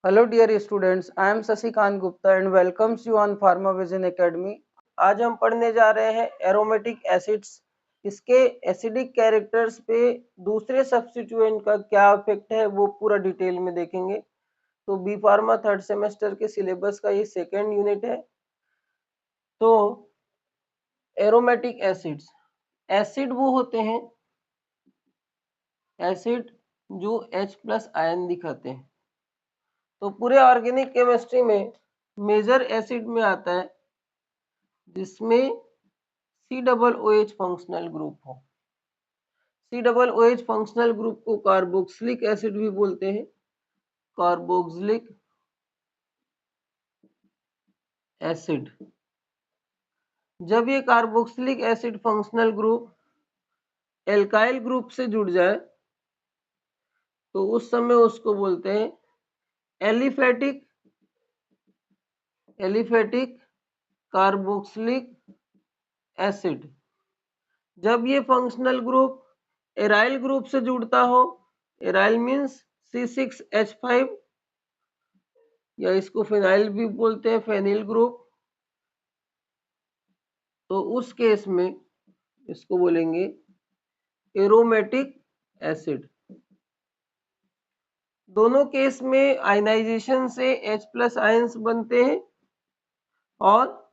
Hello dear students, I am Sasikant Gupta and welcomes you on PharmaVision Academy. आज हम पढ़ने जा रहे हैं एरोमेटिक एसिड्स। इसके एसिडिक कैरेक्टर्स पे दूसरे सब्स्टिट्यूएंट का क्या इफेक्ट है वो पूरा डिटेल में देखेंगे। तो बी फार्मा थर्ड सेमेस्टर के सिलेबस का ये सेकेंड यूनिट है। तो एरोमेटिक एसिड्स, एसिड वो होते हैं एसिड जो H+ आयन दिखाते हैं। तो पूरे ऑर्गेनिक केमिस्ट्री में मेजर एसिड में आता है जिसमें COOH फंक्शनल ग्रुप हो। COOH फंक्शनल ग्रुप को कार्बोक्सिलिक एसिड भी बोलते हैं, कार्बोक्सिलिक एसिड। जब ये carboxylic acid functional group alkyl group से जुड़ जाए तो उस समय उसको बोलते हैं एलिफेटिक कार्बोक्सिलिक एसिड। जब ये फंक्शनल ग्रुप एराइल ग्रुप से जुड़ता हो, एराइल मीन्स C6H5 या इसको फिनाइल भी बोलते हैं, फेनिल ग्रुप, तो उस केस में इसको बोलेंगे एरोमेटिक एसिड। दोनों केस में आयनाइजेशन से H+ आयंस बनते हैं और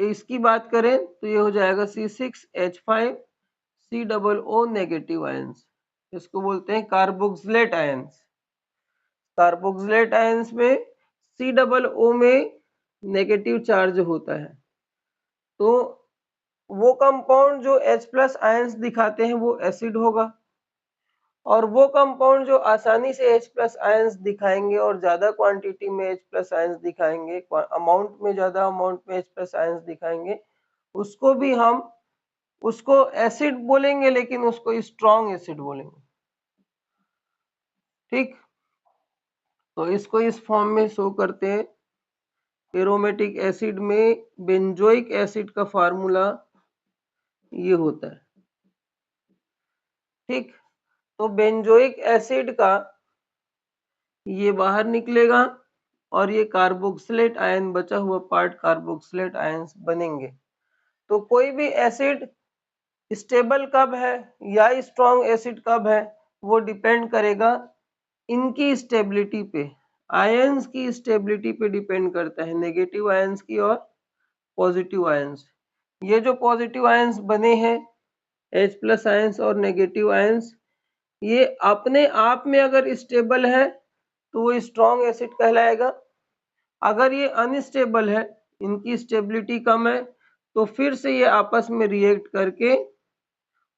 इसकी बात करें तो ये हो जाएगा C6H5 COO नेगेटिव आयंस। इसको बोलते हैं कार्बोक्सिलेट आयंस। कार्बोक्सिलेट आयंस में COO में नेगेटिव चार्ज होता है। तो वो कंपाउंड जो H+ आयंस दिखाते हैं वो एसिड होगा और वो कंपाउंड जो आसानी से H+ आयंस दिखाएंगे और ज्यादा क्वांटिटी में H+ आयंस दिखाएंगे, ज्यादा अमाउंट में H+ आयंस दिखाएंगे, उसको भी हम उसको एसिड बोलेंगे, लेकिन उसको स्ट्रॉन्ग एसिड बोलेंगे। ठीक, तो इसको इस फॉर्म में शो करते हैं। एरोमेटिक एसिड में बेंजोइक एसिड का फार्मूला ये होता है। ठीक, तो बेंजोइक एसिड का ये बाहर निकलेगा और ये कार्बोक्सिलेट आयन, बचा हुआ पार्ट कार्बोक्सिलेट आयंस बनेंगे। तो कोई भी एसिड स्टेबल कब है या स्ट्रॉन्ग एसिड कब है वो डिपेंड करेगा इनकी स्टेबिलिटी पे, आयंस की स्टेबिलिटी पे डिपेंड करता है, नेगेटिव आयंस की और पॉजिटिव आयंस। ये जो पॉजिटिव आयंस बने हैं H+ आयंस और नेगेटिव आयंस, ये अपने आप में अगर स्टेबल है तो वो स्ट्रॉन्ग एसिड कहलाएगा। अगर ये अनस्टेबल है, इनकी स्टेबिलिटी कम है, तो फिर से ये आपस में रिएक्ट करके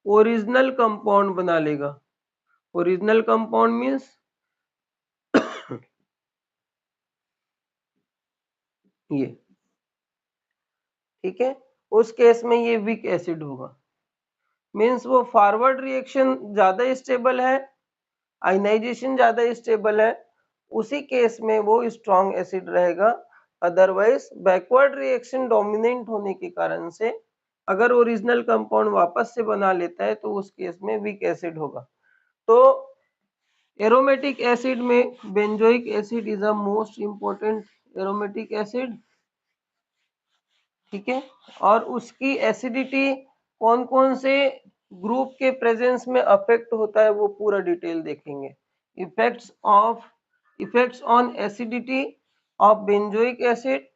ओरिजिनल कंपाउंड बना लेगा। ओरिजिनल कंपाउंड मीन्स ये, ठीक है। उस केस में ये वीक एसिड होगा, मीन्स वो फॉरवर्ड रिएक्शन ज्यादा स्टेबल है, आयनाइजेशन ज्यादा स्टेबल है, उसी केस में वो स्ट्रॉन्ग एसिड रहेगा। अदरवाइज बैकवर्ड रिएक्शन डोमिनेंट होने के कारण से अगर ओरिजिनल कंपाउंड वापस से बना लेता है तो उस केस में वीक एसिड होगा। तो एरोमेटिक एसिड में benzoic acid is the most important aromatic acid, ठीक है। और उसकी एसिडिटी कौन कौन से ग्रुप के प्रेजेंस में अफेक्ट होता है वो पूरा डिटेल देखेंगे। Effects on acidity of benzoic acid.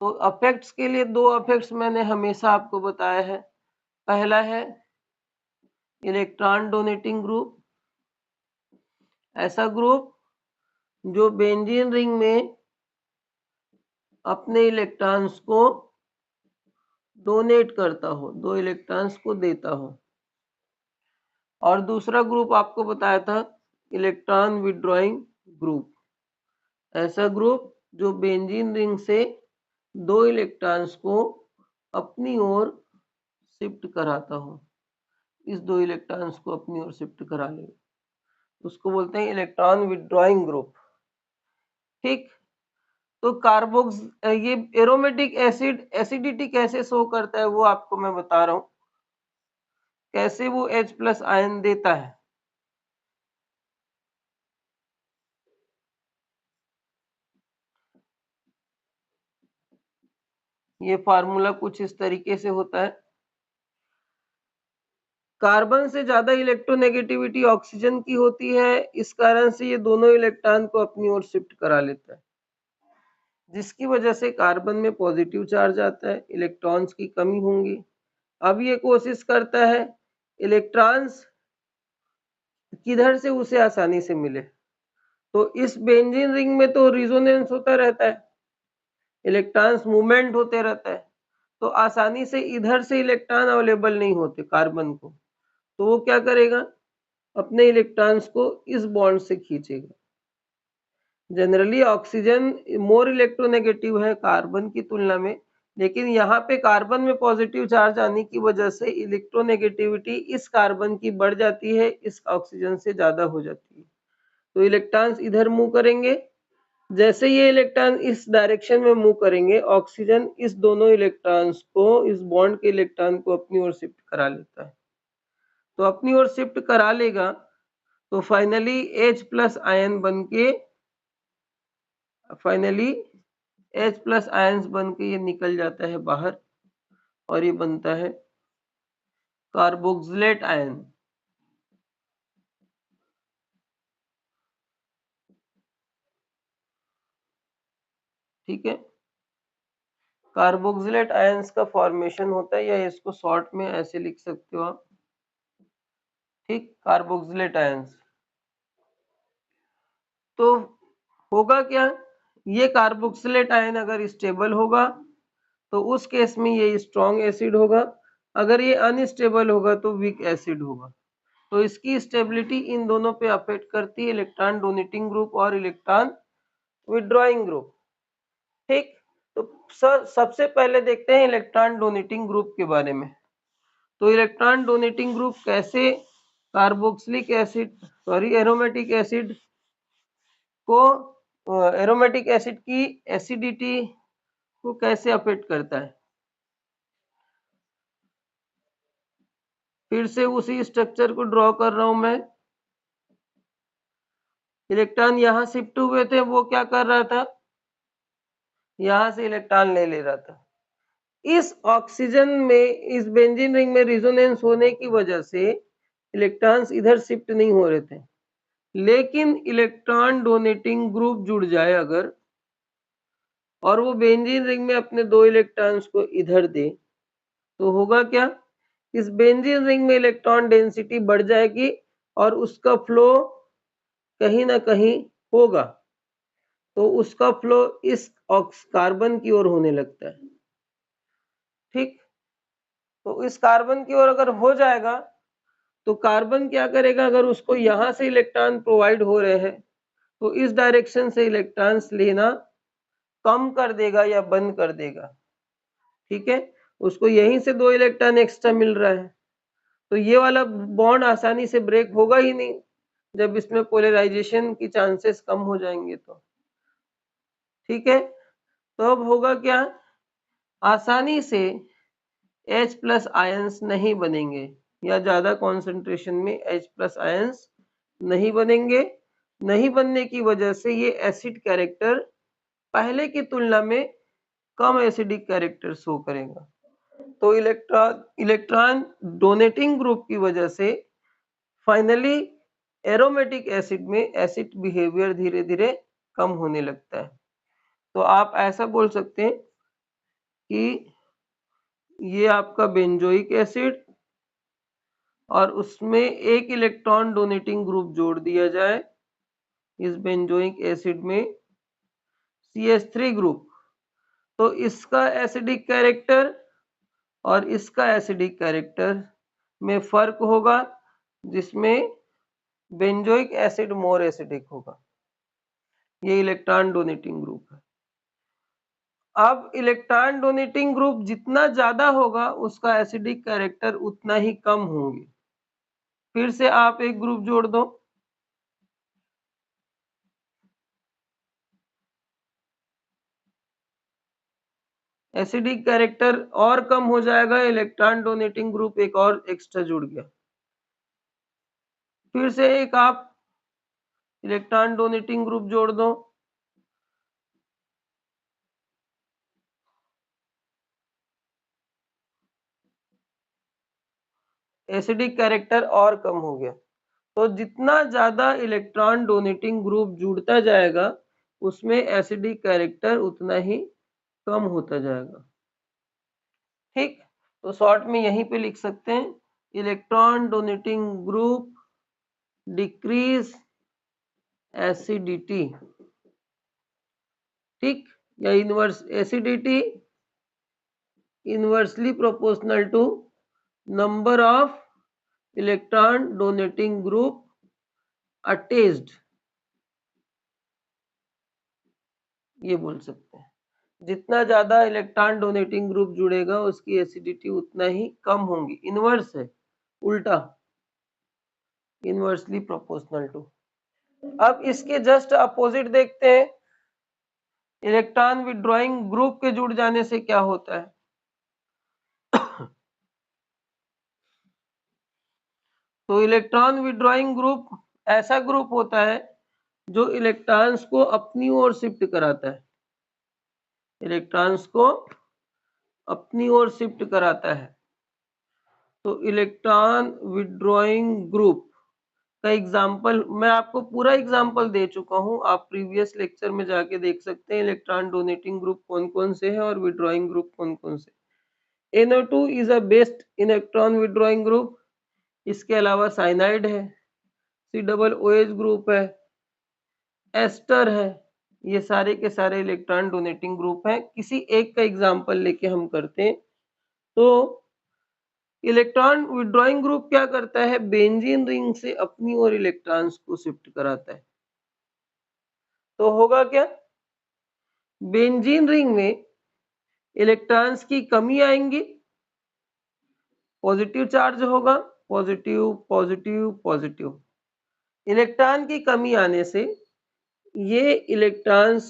तो अफेक्ट्स के लिए दो अफेक्ट्स मैंने हमेशा आपको बताया है। पहला है इलेक्ट्रॉन डोनेटिंग ग्रुप, ऐसा ग्रुप जो बेंजीन रिंग में अपने इलेक्ट्रॉन्स को डोनेट करता हो, 2 इलेक्ट्रॉन्स को देता हो। और दूसरा ग्रुप आपको बताया था इलेक्ट्रॉन विड्रॉइंग ग्रुप, ऐसा ग्रुप जो बेंजीन रिंग से 2 इलेक्ट्रॉन्स को अपनी ओर शिफ्ट कराता हो, इस 2 इलेक्ट्रॉन्स को अपनी ओर शिफ्ट करा ले, उसको बोलते हैं इलेक्ट्रॉन विड्रॉइंग ग्रुप। ठीक, तो कार्बोक्स ये एरोमेटिक एसिड एसिडिटी कैसे शो करता है वो आपको मैं बता रहा हूं, कैसे वो H+ आयन देता है। ये फार्मूला कुछ इस तरीके से होता है। कार्बन से ज्यादा इलेक्ट्रोनेगेटिविटी ऑक्सीजन की होती है, इस कारण से ये दोनों इलेक्ट्रॉन को अपनी ओर शिफ्ट करा लेता है, जिसकी वजह से कार्बन में पॉजिटिव चार्ज आता है, इलेक्ट्रॉन्स की कमी होंगी। अब ये कोशिश करता है इलेक्ट्रॉन्स किधर से उसे आसानी से मिले, तो इस बेंजीन रिंग में तो रिजोनेंस होता रहता है, इलेक्ट्रॉन्स मूवमेंट होते रहता है, तो आसानी से इधर से इलेक्ट्रॉन अवेलेबल नहीं होते कार्बन को, तो वो क्या करेगा, अपने इलेक्ट्रॉन्स को इस बॉन्ड से खींचेगा। जनरली ऑक्सीजन मोर इलेक्ट्रोनेगेटिव है कार्बन की तुलना में, लेकिन यहाँ पे कार्बन में पॉजिटिव चार्ज आने की वजह से इलेक्ट्रोनेगेटिविटी इस कार्बन की बढ़ जाती है, इस ऑक्सीजन से ज्यादा हो जाती है, तो इलेक्ट्रॉन्स इधर मूव करेंगे। जैसे ये इलेक्ट्रॉन इस डायरेक्शन में मूव करेंगे, ऑक्सीजन इस दोनों इलेक्ट्रॉन्स को, इस बॉन्ड के इलेक्ट्रॉन को अपनी ओर शिफ्ट करा लेता है। तो अपनी ओर शिफ्ट करा लेगा तो फाइनली H प्लस आयन बन के ये निकल जाता है बाहर, और ये बनता है कार्बोक्सिलेट आयन। ठीक है, कार्बोक्सिलेट आयंस का फॉर्मेशन होता है, या इसको शॉर्ट में ऐसे लिख सकते हो आप, ठीक, कार्बोक्सिलेट आयंस। तो होगा क्या, ये कार्बोक्सिलेट आयन अगर स्टेबल होगा तो उस केस में ये स्ट्रॉन्ग एसिड होगा, अगर ये अनस्टेबल होगा तो वीक एसिड होगा। तो इसकी स्टेबिलिटी इन दोनों पे अफेक्ट करती है, इलेक्ट्रॉन डोनेटिंग ग्रुप और इलेक्ट्रॉन विड्रॉइंग ग्रुप। ठीक, तो सबसे पहले देखते हैं इलेक्ट्रॉन डोनेटिंग ग्रुप के बारे में। तो इलेक्ट्रॉन डोनेटिंग ग्रुप कैसे carboxylic acid sorry aromatic acid को एरोमेटिक एसिड की एसिडिटी को कैसे अफेक्ट करता है। फिर से उसी स्ट्रक्चर को ड्रॉ कर रहा हूं मैं। इलेक्ट्रॉन यहां शिफ्ट हुए थे, वो क्या कर रहा था, यहां से इलेक्ट्रॉन ले रहा था। इस ऑक्सीजन में, इस बेंजीन रिंग में रिजोनेंस होने की वजह से इलेक्ट्रॉन्स इधर शिफ्ट नहीं हो रहे थे, लेकिन इलेक्ट्रॉन डोनेटिंग ग्रुप जुड़ जाए अगर, और वो बेंजीन रिंग में अपने दो इलेक्ट्रॉन्स को इधर दे, तो होगा क्या, इस बेंजीन रिंग में इलेक्ट्रॉन डेंसिटी बढ़ जाएगी और उसका फ्लो कहीं ना कहीं होगा, तो उसका फ्लो इस कार्बन की ओर होने लगता है। ठीक, तो इस कार्बन की ओर अगर हो जाएगा तो कार्बन क्या करेगा, अगर उसको यहां से इलेक्ट्रॉन प्रोवाइड हो रहे हैं तो इस डायरेक्शन से इलेक्ट्रॉन्स लेना कम कर देगा या बंद कर देगा। ठीक है, उसको यहीं से दो इलेक्ट्रॉन एक्स्ट्रा मिल रहा है, तो ये वाला बॉन्ड आसानी से ब्रेक होगा ही नहीं, जब इसमें पोलराइजेशन की चांसेस कम हो जाएंगे तो। ठीक है, तो अब होगा क्या, आसानी से H प्लस आयंस नहीं बनेंगे, या ज्यादा कॉन्सेंट्रेशन में H प्लस आयंस नहीं बनेंगे। नहीं बनने की वजह से ये एसिड कैरेक्टर पहले की तुलना में कम एसिडिक कैरेक्टर शो करेगा। तो इलेक्ट्रॉन डोनेटिंग ग्रुप की वजह से फाइनली एरोमेटिक एसिड में एसिड बिहेवियर धीरे धीरे कम होने लगता है। तो आप ऐसा बोल सकते हैं कि ये आपका बेंजोइक एसिड, और उसमें एक इलेक्ट्रॉन डोनेटिंग ग्रुप जोड़ दिया जाए इस बेंजोइक एसिड में CH3 ग्रुप, तो इसका एसिडिक कैरेक्टर और इसका एसिडिक कैरेक्टर में फर्क होगा, जिसमें बेंजोइक एसिड मोर एसिडिक होगा। ये इलेक्ट्रॉन डोनेटिंग ग्रुप है। अब इलेक्ट्रॉन डोनेटिंग ग्रुप जितना ज्यादा होगा उसका एसिडिक कैरेक्टर उतना ही कम होंगे। फिर से आप एक ग्रुप जोड़ दो, एसिडिक कैरेक्टर और कम हो जाएगा, इलेक्ट्रॉन डोनेटिंग ग्रुप एक और एक्स्ट्रा जुड़ गया। फिर से एक आप इलेक्ट्रॉन डोनेटिंग ग्रुप जोड़ दो, एसिडिक कैरेक्टर और कम हो गया। तो जितना ज्यादा इलेक्ट्रॉन डोनेटिंग ग्रुप जुड़ता जाएगा उसमें एसिडिक कैरेक्टर उतना ही कम होता जाएगा। ठीक, तो शॉर्ट में यहीं पे लिख सकते हैं, electron donating group decrease acidity. ठीक, या inverse acidity inversely proportional to number of electron donating group attached, ये बोल सकते हैं। जितना ज्यादा इलेक्ट्रॉन डोनेटिंग ग्रुप जुड़ेगा उसकी एसिडिटी उतना ही कम होंगी। इनवर्स है, उल्टा, इनवर्सली प्रोपोर्शनल टू। अब इसके जस्ट अपोजिट देखते हैं, इलेक्ट्रॉन विड्रॉइंग ग्रुप के जुड़ जाने से क्या होता है। तो इलेक्ट्रॉन विड्रॉइंग ग्रुप ऐसा ग्रुप होता है जो इलेक्ट्रॉन्स को अपनी ओर शिफ्ट कराता है, इलेक्ट्रॉन्स को अपनी ओर शिफ्ट कराता है। तो इलेक्ट्रॉन विड्रॉइंग ग्रुप का एग्जाम्पल मैं आपको पूरा एग्जाम्पल दे चुका हूं, आप प्रीवियस लेक्चर में जाके देख सकते हैं इलेक्ट्रॉन डोनेटिंग ग्रुप कौन कौन से हैं और विड्रॉइंग ग्रुप कौन कौन से। NO2 is a best electron withdrawing group. इसके अलावा साइनाइड है, COOH ग्रुप है, एस्टर है, ये सारे के सारे इलेक्ट्रॉन डोनेटिंग ग्रुप हैं। किसी एक का एग्जाम्पल लेके हम करते हैं। तो इलेक्ट्रॉन विड्रॉइंग ग्रुप क्या करता है, बेंजीन रिंग से अपनी ओर इलेक्ट्रॉन्स को शिफ्ट कराता है। तो होगा क्या, बेंजीन रिंग में इलेक्ट्रॉन्स की कमी आएंगी, पॉजिटिव चार्ज होगा, पॉजिटिव पॉजिटिव पॉजिटिव। इलेक्ट्रॉन की कमी आने से ये इलेक्ट्रॉन्स,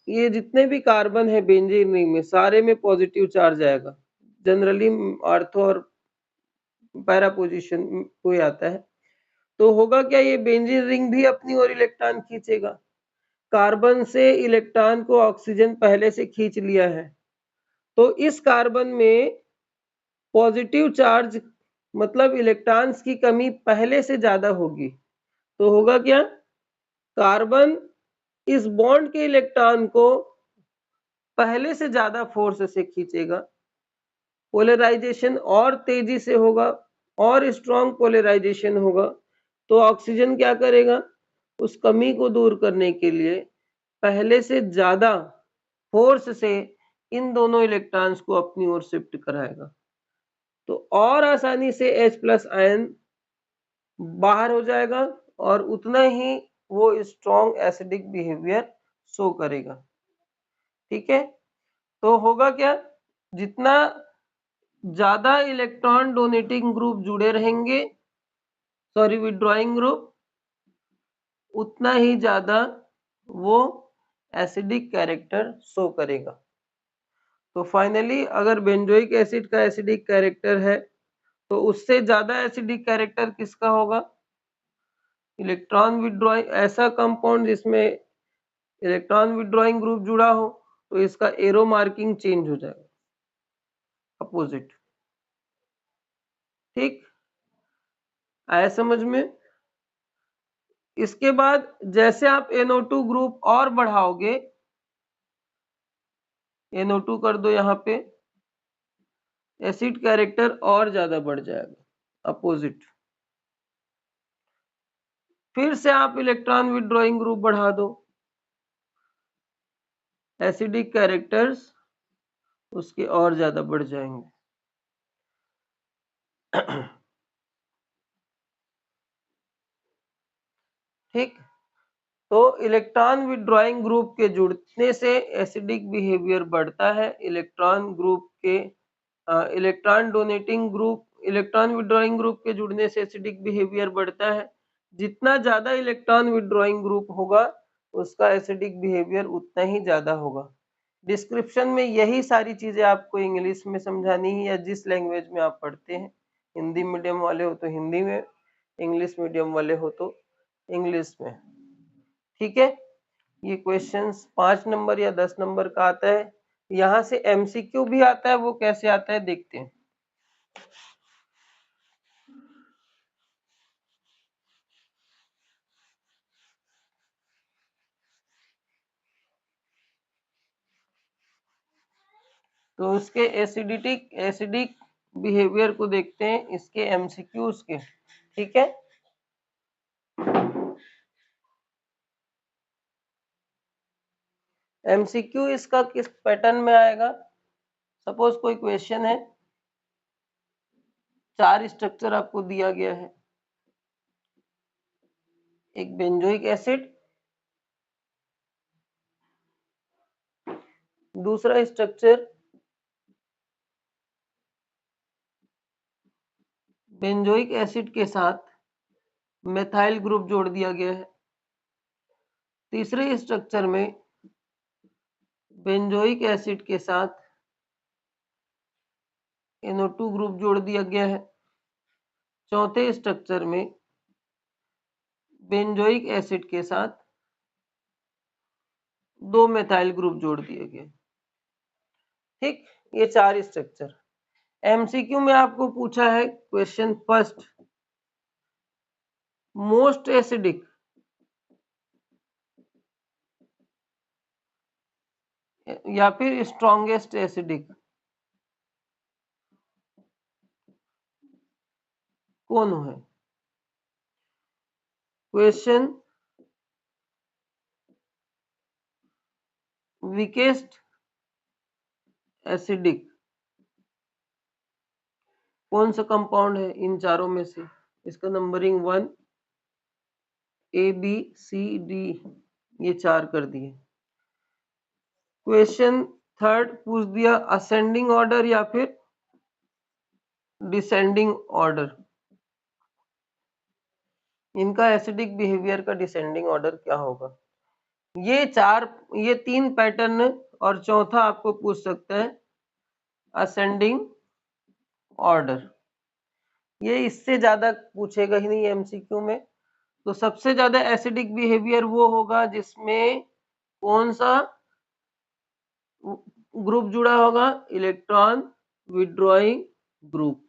ये जितने भी कार्बन है बेंजीन रिंग में सारे में पॉजिटिव चार्ज आएगा, जनरली ऑर्थो और पैरा पोजीशन कोई आता है। तो होगा क्या, ये बेंजीन रिंग भी अपनी ओर इलेक्ट्रॉन खींचेगा। कार्बन से इलेक्ट्रॉन को ऑक्सीजन पहले से खींच लिया है, तो इस कार्बन में पॉजिटिव चार्ज मतलब इलेक्ट्रॉन्स की कमी पहले से ज्यादा होगी। तो होगा क्या, कार्बन इस बॉन्ड के इलेक्ट्रॉन को पहले से ज्यादा फोर्स से खींचेगा, पोलराइजेशन और तेजी से होगा और स्ट्रॉन्ग पोलराइजेशन होगा। तो ऑक्सीजन क्या करेगा, उस कमी को दूर करने के लिए पहले से ज्यादा फोर्स से इन दोनों इलेक्ट्रॉन्स को अपनी ओर शिफ्ट कराएगा। तो और आसानी से H+ आयन बाहर हो जाएगा और उतना ही वो स्ट्रॉन्ग एसिडिक बिहेवियर शो करेगा। ठीक है, तो होगा क्या, जितना ज्यादा इलेक्ट्रॉन डोनेटिंग ग्रुप जुड़े रहेंगे, सॉरी विड्रॉइंग ग्रुप, उतना ही ज्यादा वो एसिडिक कैरेक्टर शो करेगा। तो फाइनली अगर बेंजोइक एसिड का एसिडिक कैरेक्टर है तो उससे ज्यादा एसिडिक कैरेक्टर किसका होगा, इलेक्ट्रॉन विड्रॉइंग, ऐसा कंपाउंड जिसमें इलेक्ट्रॉन विड्रॉइंग ग्रुप जुड़ा हो तो इसका एरो मार्किंग चेंज हो जाएगा, अपोजिट। ठीक, आया समझ में। इसके बाद जैसे आप NO2 ग्रुप और बढ़ाओगे, NO2 कर दो यहाँ पे, एसिड कैरेक्टर और ज्यादा बढ़ जाएगा, अपोजिट। फिर से आप इलेक्ट्रॉन विड्रॉइंग ग्रुप बढ़ा दो, एसिडिक कैरेक्टर्स उसके और ज्यादा बढ़ जाएंगे। ठीक, तो इलेक्ट्रॉन विड्रॉइंग ग्रुप के जुड़ने से एसिडिक बिहेवियर बढ़ता है। इलेक्ट्रॉन ग्रुप के electron donating group, electron withdrawing group के जुड़ने से एसिडिक बिहेवियर बढ़ता है। जितना ज्यादा इलेक्ट्रॉन विड्रॉइंग ग्रुप होगा उसका एसिडिक बिहेवियर उतना ही ज्यादा होगा। डिस्क्रिप्शन में यही सारी चीजें आपको इंग्लिश में समझानी है या जिस लैंग्वेज में आप पढ़ते हैं। हिंदी मीडियम वाले हो तो हिंदी में, इंग्लिश मीडियम वाले हो तो इंग्लिश में। ठीक है, ये क्वेश्चंस 5 नंबर या 10 नंबर का आता है। यहाँ से MCQ भी आता है, वो कैसे आता है देखते हैं। तो इसके एसिडिक बिहेवियर को देखते हैं इसके एमसीक्यूज के, ठीक है। एमसीक्यू इसका किस पैटर्न में आएगा? सपोज कोई क्वेश्चन है, 4 स्ट्रक्चर आपको दिया गया है, एक बेंजोइक एसिड, दूसरा स्ट्रक्चर बेंजोइक एसिड के साथ मेथाइल ग्रुप जोड़ दिया गया है, तीसरे स्ट्रक्चर में बेंजोइक एसिड के साथ NO2 ग्रुप जोड़ दिया गया है, चौथे स्ट्रक्चर में बेंजोइक एसिड के साथ 2 मेथाइल ग्रुप जोड़ दिए गए, ठीक। ये 4 स्ट्रक्चर। एमसीक्यू में आपको पूछा है क्वेश्चन फर्स्ट, मोस्ट एसिडिक या फिर स्ट्रॉन्गेस्ट एसिडिक कौन है? क्वेश्चन वीकेस्ट एसिडिक कौन सा कंपाउंड है इन चारों में से? इसका numbering 1 A B C D ये 4 कर दिए। क्वेश्चन थर्ड पूछ दिया असेंडिंग ऑर्डर या फिर डिसेंडिंग ऑर्डर, इनका एसिडिक बिहेवियर का डिसेंडिंग ऑर्डर क्या होगा? ये 3 पैटर्न और चौथा आपको पूछ सकता है असेंडिंग ऑर्डर। ये इससे ज्यादा पूछेगा ही नहीं एमसीक्यू में। तो सबसे ज्यादा एसिडिक बिहेवियर वो होगा जिसमें कौन सा ग्रुप जुड़ा होगा? Electron withdrawing group.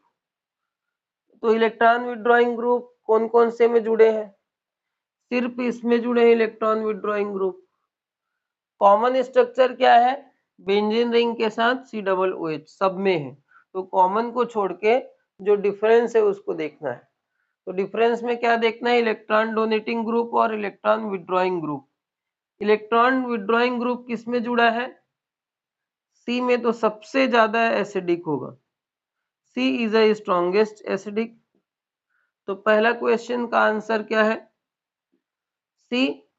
तो इलेक्ट्रॉन विड्रॉइंग ग्रुप कौन कौन से में जुड़े हैं? सिर्फ इसमें जुड़े हैं electron withdrawing group. Common structure क्या है? बेंजीन रिंग के साथ COOH सब में है। तो कॉमन को छोड़ के जो डिफरेंस है उसको देखना है। तो डिफरेंस में क्या देखना है? इलेक्ट्रॉन डोनेटिंग ग्रुप और electron withdrawing group. Electron withdrawing group किस में जुड़ा है? सी में, तो सबसे ज्यादा एसिडिक होगा। सी इज अ स्ट्रॉन्गेस्ट एसिडिक। तो पहला क्वेश्चन का आंसर क्या है? सी।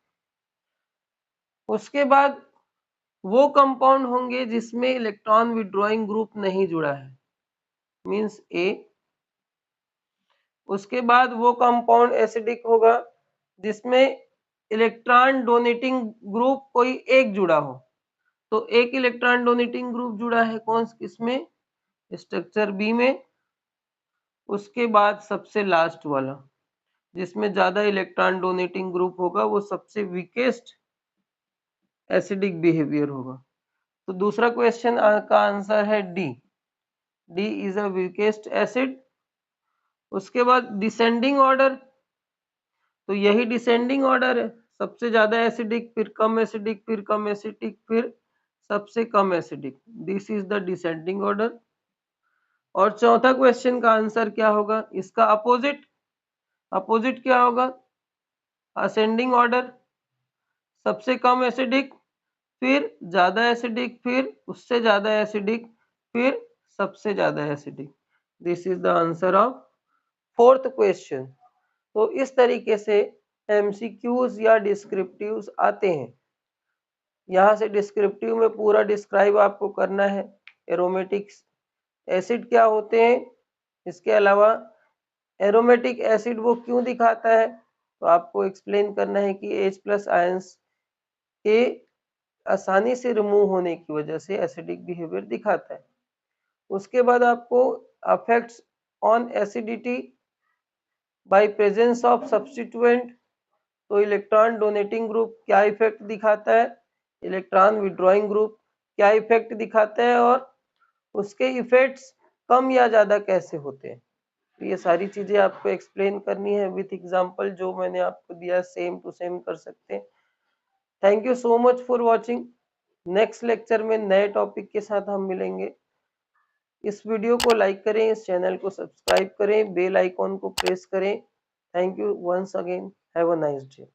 उसके बाद वो कंपाउंड होंगे जिसमें इलेक्ट्रॉन विड्रॉइंग ग्रुप नहीं जुड़ा है, मींस ए। उसके बाद वो कंपाउंड एसिडिक होगा जिसमें इलेक्ट्रॉन डोनेटिंग ग्रुप कोई एक जुड़ा हो। तो एक इलेक्ट्रॉन डोनेटिंग ग्रुप जुड़ा है कौन किसमें? स्ट्रक्चर बी में। उसके बाद सबसे लास्ट वाला जिसमें ज्यादा इलेक्ट्रॉन डोनेटिंग ग्रुप होगा वो सबसे वीकेस्ट एसिडिक बिहेवियर होगा। तो दूसरा क्वेश्चन का आंसर है D. D is a weakest acid. उसके बाद डिसेंडिंग ऑर्डर, तो यही डिसेंडिंग ऑर्डर है, सबसे ज्यादा एसिडिक, फिर कम एसिडिक, फिर कम एसिडिक, फिर सबसे कम acidic. This is the descending order. और चौथा क्वेश्चन का आंसर क्या होगा? इसका अपोजिट। अपोजिट क्या होगा? असेंडिंग ऑर्डर, सबसे कम एसिडिक, फिर ज्यादा एसिडिक, फिर उससे ज्यादा एसिडिक, फिर सबसे ज्यादा acidic. This is the answer of fourth question. तो इस तरीके से एमसीक्यूज या डिस्क्रिप्टिव्स आते हैं। यहाँ से डिस्क्रिप्टिव में पूरा डिस्क्राइब आपको करना है एरोमेटिक एसिड क्या होते हैं, इसके अलावा एरोमेटिक एसिड वो क्यों दिखाता है, तो आपको एक्सप्लेन करना है कि H+ आयंस के आसानी से रिमूव होने की वजह से एसिडिक बिहेवियर दिखाता है। उसके बाद आपको affects on acidity by presence of substituent, तो इलेक्ट्रॉन डोनेटिंग ग्रुप क्या इफेक्ट दिखाता है, इलेक्ट्रॉन विड्रॉइंग ग्रुप क्या इफेक्ट दिखाता है, और उसके इफेक्ट्स कम या ज्यादा कैसे होते हैं। तो ये सारी चीजें आपको एक्सप्लेन करनी है विथ एग्जांपल, जो मैंने आपको दिया सेम टू सेम कर सकते हैं। Thank you so much for watching. Next lecture में नए टॉपिक के साथ हम मिलेंगे। इस वीडियो को लाइक करें, इस चैनल को सब्सक्राइब करें, बेल आइकॉन को प्रेस करें। Thank you once again, have a nice day.